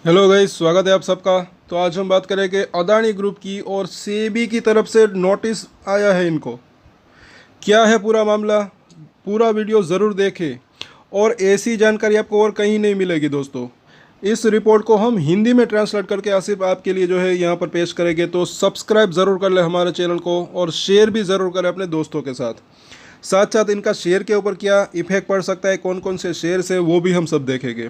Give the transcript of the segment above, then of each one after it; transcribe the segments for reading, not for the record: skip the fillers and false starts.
Hello guys, स्वागत है आप सबका। तो आज हम बात करेंगे अदानी ग्रुप की और सेबी की तरफ से नोटिस आया है इनको। क्या है पूरा मामला, पूरा वीडियो ज़रूर देखें। और ऐसी जानकारी आपको और कहीं नहीं मिलेगी दोस्तों। इस रिपोर्ट को हम हिंदी में ट्रांसलेट करके आसिफ आपके लिए जो है यहाँ पर पेश करेंगे। तो सब्सक्राइब ज़रूर कर ले हमारे चैनल को और शेयर भी ज़रूर करें अपने दोस्तों के साथ। साथ साथ इनका शेयर के ऊपर क्या इफेक्ट पड़ सकता है, कौन कौन से शेयर्स है, वो भी हम सब देखेंगे।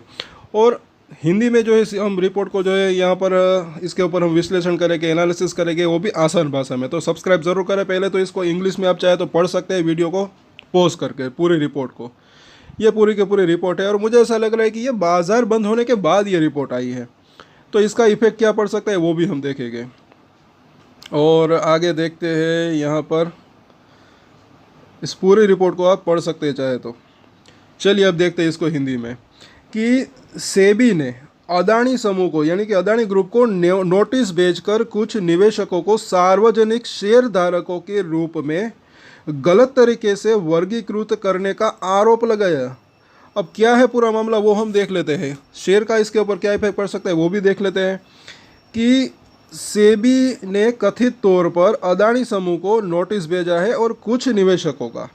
और हिंदी में जो है हम रिपोर्ट को जो है यहाँ पर इसके ऊपर हम विश्लेषण करेंगे, एनालिसिस करेंगे, वो भी आसान भाषा में। तो सब्सक्राइब ज़रूर करें। पहले तो इसको इंग्लिश में आप चाहे तो पढ़ सकते हैं वीडियो को पॉज करके पूरी रिपोर्ट को। ये पूरी की पूरी रिपोर्ट है और मुझे ऐसा लग रहा है कि ये बाज़ार बंद होने के बाद ये रिपोर्ट आई है। तो इसका इफेक्ट क्या पड़ सकता है वो भी हम देखेंगे। और आगे देखते हैं यहाँ पर। इस पूरी रिपोर्ट को आप पढ़ सकते हैं चाहे तो। चलिए अब देखते हैं इसको हिंदी में कि सेबी ने अदानी समूह को यानी कि अदानी ग्रुप को नोटिस भेजकर कुछ निवेशकों को सार्वजनिक शेयर धारकों के रूप में गलत तरीके से वर्गीकृत करने का आरोप लगाया। अब क्या है पूरा मामला वो हम देख लेते हैं। शेयर का इसके ऊपर क्या इफेक्ट पड़ सकता है वो भी देख लेते हैं कि सेबी ने कथित तौर पर अदानी समूह को नोटिस भेजा है और कुछ निवेशकों का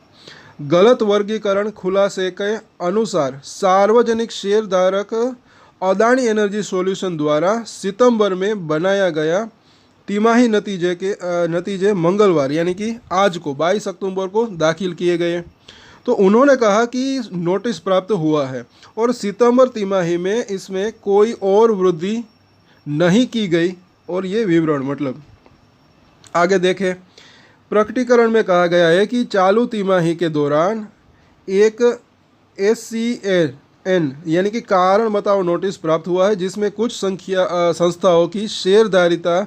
गलत वर्गीकरण खुलासे के अनुसार सार्वजनिक शेयरधारक अदानी एनर्जी सॉल्यूशन द्वारा सितंबर में बनाया गया तिमाही नतीजे मंगलवार यानी कि आज को 22 अक्टूबर को दाखिल किए गए। तो उन्होंने कहा कि नोटिस प्राप्त हुआ है और सितंबर तिमाही में इसमें कोई और वृद्धि नहीं की गई। और ये विवरण मतलब आगे देखें। प्रकटीकरण में कहा गया है कि चालू तिमाही के दौरान एक SCN यानी कि कारण बताओ नोटिस प्राप्त हुआ है जिसमें कुछ संस्थाओं की शेयरधारिता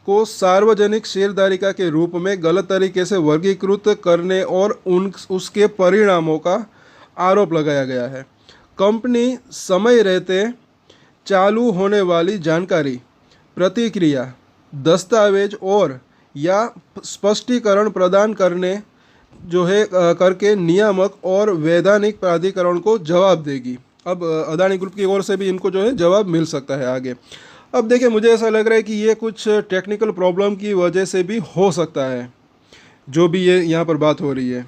को सार्वजनिक शेयरधारिता के रूप में गलत तरीके से वर्गीकृत करने और उसके परिणामों का आरोप लगाया गया है। कंपनी समय रहते चालू होने वाली जानकारी, प्रतिक्रिया, दस्तावेज और या स्पष्टीकरण प्रदान करने जो है करके नियामक और वैधानिक प्राधिकरण को जवाब देगी। अब अदानी ग्रुप की ओर से भी इनको जो है जवाब मिल सकता है आगे। अब देखिए मुझे ऐसा लग रहा है कि ये कुछ टेक्निकल प्रॉब्लम की वजह से भी हो सकता है जो भी ये यहाँ पर बात हो रही है।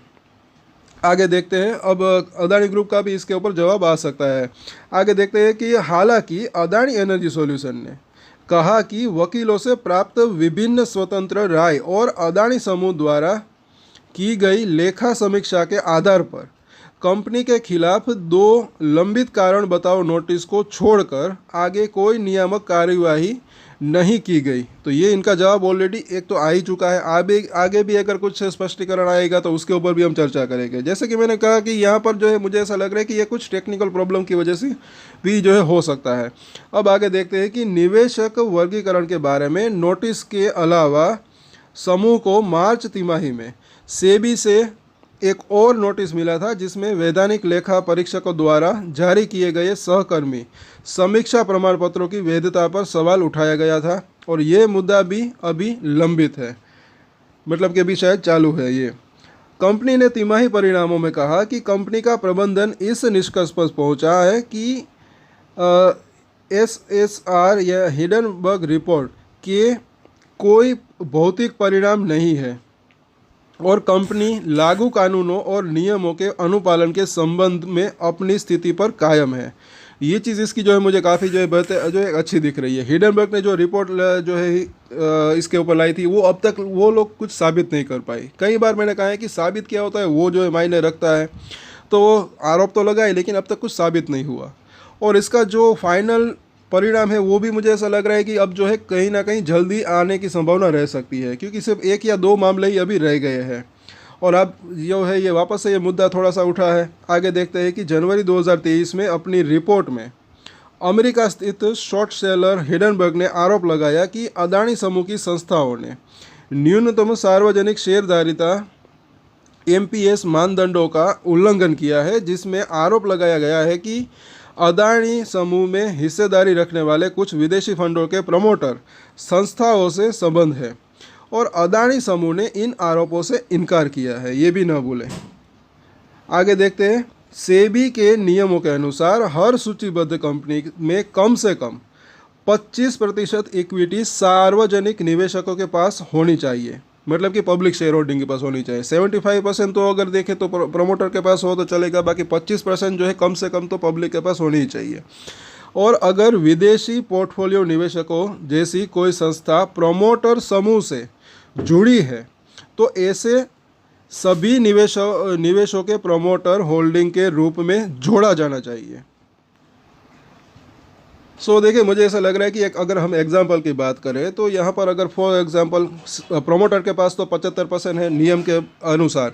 आगे देखते हैं। अब अदानी ग्रुप का भी इसके ऊपर जवाब आ सकता है। आगे देखते हैं कि हालांकि अदानी एनर्जी सॉल्यूशन ने कहा कि वकीलों से प्राप्त विभिन्न स्वतंत्र राय और अदानी समूह द्वारा की गई लेखा समीक्षा के आधार पर कंपनी के खिलाफ 2 लंबित कारण बताओ नोटिस को छोड़कर आगे कोई नियामक कार्यवाही नहीं की गई। तो ये इनका जवाब ऑलरेडी एक तो आ ही चुका है। आगे भी अगर कुछ स्पष्टीकरण आएगा तो उसके ऊपर भी हम चर्चा करेंगे। जैसे कि मैंने कहा कि यहाँ पर जो है मुझे ऐसा लग रहा है कि ये कुछ टेक्निकल प्रॉब्लम की वजह से भी जो है हो सकता है। अब आगे देखते हैं कि निवेशक वर्गीकरण के बारे में नोटिस के अलावा समूह को मार्च तिमाही में सेबी से एक और नोटिस मिला था जिसमें वैधानिक लेखा परीक्षकों द्वारा जारी किए गए सहकर्मी समीक्षा प्रमाण पत्रों की वैधता पर सवाल उठाया गया था और ये मुद्दा भी अभी लंबित है, मतलब कि अभी शायद चालू है। ये कंपनी ने तिमाही परिणामों में कहा कि कंपनी का प्रबंधन इस निष्कर्ष पर पहुंचा है कि SSR या हिडनबर्ग रिपोर्ट के कोई भौतिक परिणाम नहीं है और कंपनी लागू कानूनों और नियमों के अनुपालन के संबंध में अपनी स्थिति पर कायम है। ये चीज़ इसकी जो है मुझे काफ़ी जो है जो है अच्छी दिख रही है। हिडनबर्ग ने जो रिपोर्ट जो है इसके ऊपर लाई थी वो अब तक वो लोग कुछ साबित नहीं कर पाए। कई बार मैंने कहा है कि साबित क्या होता है वो जो है मायने रखता है। तो आरोप तो लगाए लेकिन अब तक कुछ साबित नहीं हुआ और इसका जो फाइनल परिणाम है वो भी मुझे ऐसा लग रहा है कि अब जो है कहीं ना कहीं जल्दी आने की संभावना रह सकती है क्योंकि सिर्फ 1 या 2 मामले ही अभी रह गए हैं और अब जो है ये वापस से ये मुद्दा थोड़ा सा उठा है। आगे देखते हैं कि जनवरी 2023 में अपनी रिपोर्ट में अमेरिका स्थित शॉर्ट सेलर हिडनबर्ग ने आरोप लगाया कि अदानी समूह की संस्थाओं ने न्यूनतम सार्वजनिक शेयरधारिता MPS मानदंडों का उल्लंघन किया है, जिसमें आरोप लगाया गया है कि अदानी समूह में हिस्सेदारी रखने वाले कुछ विदेशी फंडों के प्रमोटर संस्थाओं से संबंध है और अदानी समूह ने इन आरोपों से इनकार किया है, ये भी न भूलें। आगे देखते हैं। सेबी के नियमों के अनुसार हर सूचीबद्ध कंपनी में कम से कम 25% इक्विटी सार्वजनिक निवेशकों के पास होनी चाहिए, मतलब कि पब्लिक शेयर होल्डिंग के पास होनी चाहिए। 75% तो अगर देखें तो प्रमोटर के पास हो तो चलेगा, बाकी 25% जो है कम से कम तो पब्लिक के पास होनी ही चाहिए। और अगर विदेशी पोर्टफोलियो निवेशकों जैसी कोई संस्था प्रमोटर समूह से जुड़ी है तो ऐसे सभी निवेशों के प्रमोटर होल्डिंग के रूप में जोड़ा जाना चाहिए। देखिए, मुझे ऐसा लग रहा है कि अगर हम एग्जाम्पल की बात करें तो यहाँ पर अगर फॉर एग्जाम्पल प्रोमोटर के पास तो 75% है नियम के अनुसार।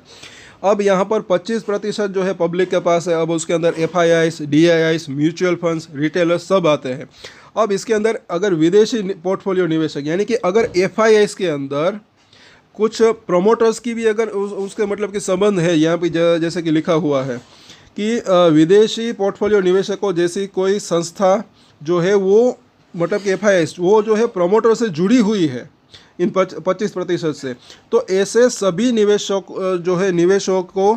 अब यहाँ पर 25% जो है पब्लिक के पास है। अब उसके अंदर FIIs, DIIs, mutual funds, retailers सब आते हैं। अब इसके अंदर अगर विदेशी पोर्टफोलियो निवेशक, यानी कि अगर FIIs के अंदर कुछ प्रोमोटर्स की भी अगर उसके मतलब कि संबंध है, यहाँ पे जैसे कि लिखा हुआ है कि विदेशी पोर्टफोलियो निवेशकों जैसी कोई संस्था जो है वो मतलब कि FIIs वो जो है प्रमोटर से जुड़ी हुई है इन 25% से, तो ऐसे सभी निवेशों को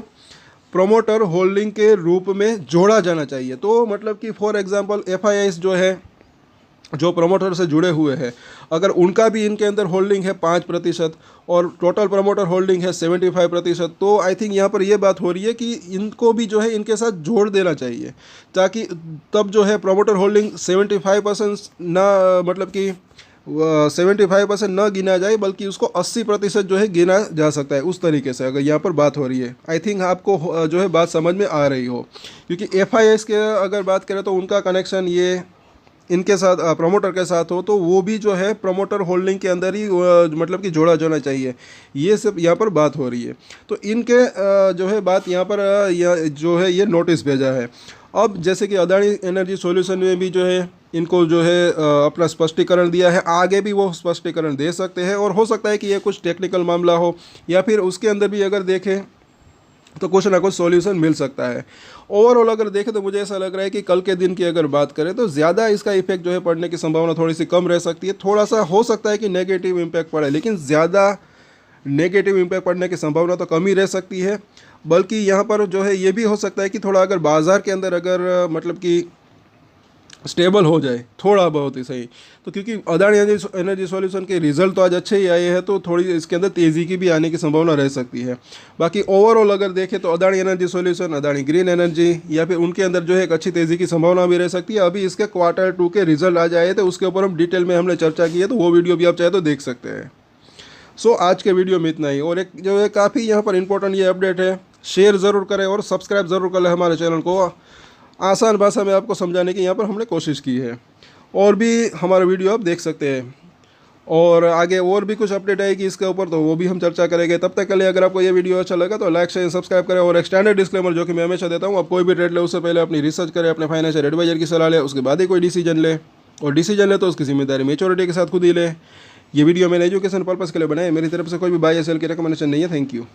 प्रमोटर होल्डिंग के रूप में जोड़ा जाना चाहिए। तो मतलब कि फॉर एग्जांपल FIIs जो है जो प्रमोटर से जुड़े हुए हैं, अगर उनका भी इनके अंदर होल्डिंग है 5% और टोटल प्रमोटर होल्डिंग है 75%, तो आई थिंक यहाँ पर ये बात हो रही है कि इनको भी जो है इनके साथ जोड़ देना चाहिए, ताकि तब जो है प्रमोटर होल्डिंग 75% ना मतलब कि 75% न गिना जाए, बल्कि उसको 80% जो है गिना जा सकता है। उस तरीके से अगर यहाँ पर बात हो रही है, आई थिंक आपको जो है बात समझ में आ रही हो। क्योंकि FIIs के अगर बात करें तो उनका कनेक्शन ये इनके साथ प्रमोटर के साथ हो, तो वो भी जो है प्रमोटर होल्डिंग के अंदर ही मतलब कि जोड़ा जाना चाहिए। ये सब यहाँ पर बात हो रही है। तो इनके जो है बात यहाँ पर जो है ये नोटिस भेजा है। अब जैसे कि अदानी एनर्जी सॉल्यूशन में भी जो है इनको जो है अपना स्पष्टीकरण दिया है, आगे भी वो स्पष्टीकरण दे सकते हैं, और हो सकता है कि ये कुछ टेक्निकल मामला हो या फिर उसके अंदर भी अगर देखें तो कुछ ना कुछ सॉल्यूशन मिल सकता है। ओवरऑल अगर देखें तो मुझे ऐसा लग रहा है कि कल के दिन की अगर बात करें तो ज़्यादा इसका इफेक्ट जो है पड़ने की संभावना थोड़ी सी कम रह सकती है। थोड़ा सा हो सकता है कि नेगेटिव इम्पैक्ट पड़े, लेकिन ज़्यादा नेगेटिव इम्पैक्ट पड़ने की संभावना तो कम ही रह सकती है। बल्कि यहाँ पर जो है ये भी हो सकता है कि थोड़ा अगर बाज़ार के अंदर अगर मतलब कि स्टेबल हो जाए थोड़ा बहुत ही सही, तो क्योंकि अदानी एनर्जी सॉल्यूशन के रिजल्ट तो आज अच्छे ही आए हैं, तो थोड़ी इसके अंदर तेज़ी की भी आने की संभावना रह सकती है। बाकी ओवरऑल अगर देखें तो Adani energy solution, Adani green energy या फिर उनके अंदर जो है एक अच्छी तेज़ी की संभावना भी रह सकती है। अभी इसके Q2 के रिजल्ट आ जाए तो उसके ऊपर हम डिटेल में हमने चर्चा की है, तो वो वीडियो भी आप चाहे तो देख सकते हैं। आज के वीडियो में इतना ही। और एक जो है काफ़ी यहाँ पर इंपॉर्टेंट ये अपडेट है, शेयर ज़रूर करें और सब्सक्राइब ज़रूर कर लें हमारे चैनल को। आसान भाषा में आपको समझाने की यहाँ पर हमने कोशिश की है। और भी हमारा वीडियो आप देख सकते हैं, और आगे और भी कुछ अपडेट आएगी इसके ऊपर तो वो भी हम चर्चा करेंगे। तब तक के लिए अगर आपको ये वीडियो अच्छा लगा तो लाइक शेयर सब्सक्राइब करें। और एक स्टैंडर्ड डिस्क्लेमर जो कि मैं हमेशा देता हूँ, आप कोई भी ट्रेड ले उससे पहले अपनी रिसर्च करें, अपने फाइनेंशियल एडवाइजर की सलाह लें, उसके बाद ही कोई डिसीजन ले, और डिसीजन ले तो उसकी जिम्मेदारी मेच्योरिटी के साथ खुद ही ले। ये वीडियो मैंने एजुकेशन पर्पज़ के लिए बनाया, मेरी तरफ से कोई भी बाय या सेल की रिकमेंडेशन नहीं है। Thank you.